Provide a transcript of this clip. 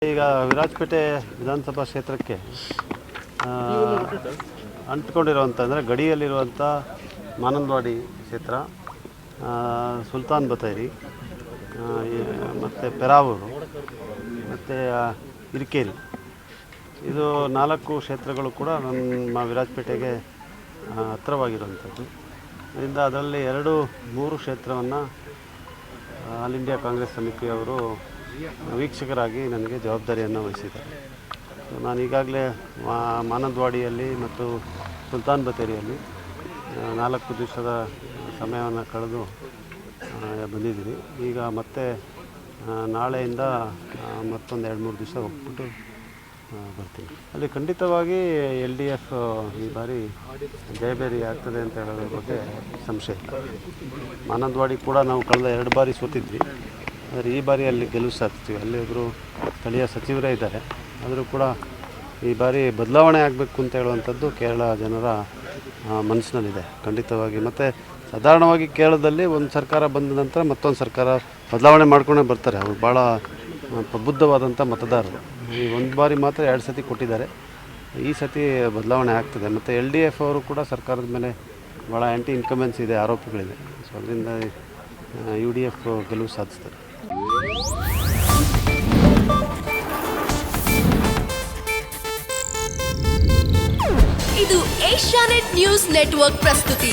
ಈಗ ವಿರಾಜಪೇಟೆ ವಿಧಾನಸಭಾ ಕ್ಷೇತ್ರಕ್ಕೆ ಅಂಟ್ಕೊಂಡಿರುವಂಥ ಗಡಿಯಲ್ಲಿರುವಂಥ ಮಾನಂದವಾಡಿ ಕ್ಷೇತ್ರ, ಸುಲ್ತಾನ್ ಬತ್ತೇರಿ, ಮತ್ತು ಪೆರಾವೂರು ಮತ್ತು ಇರಿಕೇರಿ, ಇದು 4 ಕ್ಷೇತ್ರಗಳು ಕೂಡ ನಮ್ಮ ವಿರಾಜಪೇಟೆಗೆ ಹತ್ತಿರವಾಗಿರುವಂಥದ್ದು. ಇದರಿಂದ ಅದರಲ್ಲಿ 2-3 ಕ್ಷೇತ್ರವನ್ನು ಆಲ್ ಇಂಡಿಯಾ ಕಾಂಗ್ರೆಸ್ ಸಮಿತಿಯವರು ವೀಕ್ಷಕರಾಗಿ ನನಗೆ ಜವಾಬ್ದಾರಿಯನ್ನು ವಹಿಸಿದ್ದಾರೆ. ನಾನು ಈಗಾಗಲೇ ಮಾನಂದವಾಡಿಯಲ್ಲಿ ಮತ್ತು ಸುಲ್ತಾನ್ ಬತ್ತೇರಿಯಲ್ಲಿ 4 ದಿವಸದ ಸಮಯವನ್ನು ಕಳೆದು ಬಂದಿದ್ದೀನಿ. ಈಗ ಮತ್ತೆ ನಾಳೆಯಿಂದ ಮತ್ತೊಂದು 2-3 ದಿವಸ ಹೋಗ್ಬಿಟ್ಟು ಬರ್ತೀನಿ. ಅಲ್ಲಿ ಖಂಡಿತವಾಗಿ LDF ಈ ಬಾರಿ ಜಯಬೇರಿ ಆಗ್ತದೆ ಅಂತ ಹೇಳೋದ್ರ ಬಗ್ಗೆ ಸಂಶಯ ಇಲ್ಲ. ಮಾನಂದವಾಡಿ ಕೂಡ ನಾವು ಕಳೆದ 2 ಬಾರಿ ಸೋತಿದ್ವಿ, ಆದರೆ ಈ ಬಾರಿ ಅಲ್ಲಿ ಗೆಲುವು ಸಾಧಿಸ್ತೀವಿ. ಅಲ್ಲಿ ಒಬ್ಬರು ಸ್ಥಳೀಯ ಸಚಿವರೇ ಇದ್ದಾರೆ, ಆದರೂ ಕೂಡ ಈ ಬಾರಿ ಬದಲಾವಣೆ ಆಗಬೇಕು ಅಂತ ಹೇಳುವಂಥದ್ದು ಕೇರಳ ಜನರ ಮನಸ್ಸಿನಲ್ಲಿದೆ ಖಂಡಿತವಾಗಿ. ಮತ್ತು ಸಾಧಾರಣವಾಗಿ ಕೇರಳದಲ್ಲಿ ಒಂದು ಸರ್ಕಾರ ಬಂದ ನಂತರ ಮತ್ತೊಂದು ಸರ್ಕಾರ ಬದಲಾವಣೆ ಮಾಡ್ಕೊಂಡೇ ಬರ್ತಾರೆ. ಅವರು ಭಾಳ ಪ್ರಬುದ್ಧವಾದಂಥ ಮತದಾರರು. ಈ ಒಂದು ಬಾರಿ ಮಾತ್ರ 2 ಸತಿ ಕೊಟ್ಟಿದ್ದಾರೆ, ಈ ಸತಿ ಬದಲಾವಣೆ ಆಗ್ತದೆ. ಮತ್ತು LDF ಅವರು ಕೂಡ ಸರ್ಕಾರದ ಮೇಲೆ ಭಾಳ ಆ್ಯಂಟಿ ಇನ್ಕಮೆನ್ಸ್ ಇದೆ, ಆರೋಪಗಳಿದೆ. ಸೊ ಅದರಿಂದ UDF ಗೆಲುವು ಸಾಧಿಸ್ತಾರೆ. ಇದು ಏಷ್ಯಾನೆಟ್ ನ್ಯೂಸ್ ನೆಟ್ವರ್ಕ್ ಪ್ರಸ್ತುತಿ.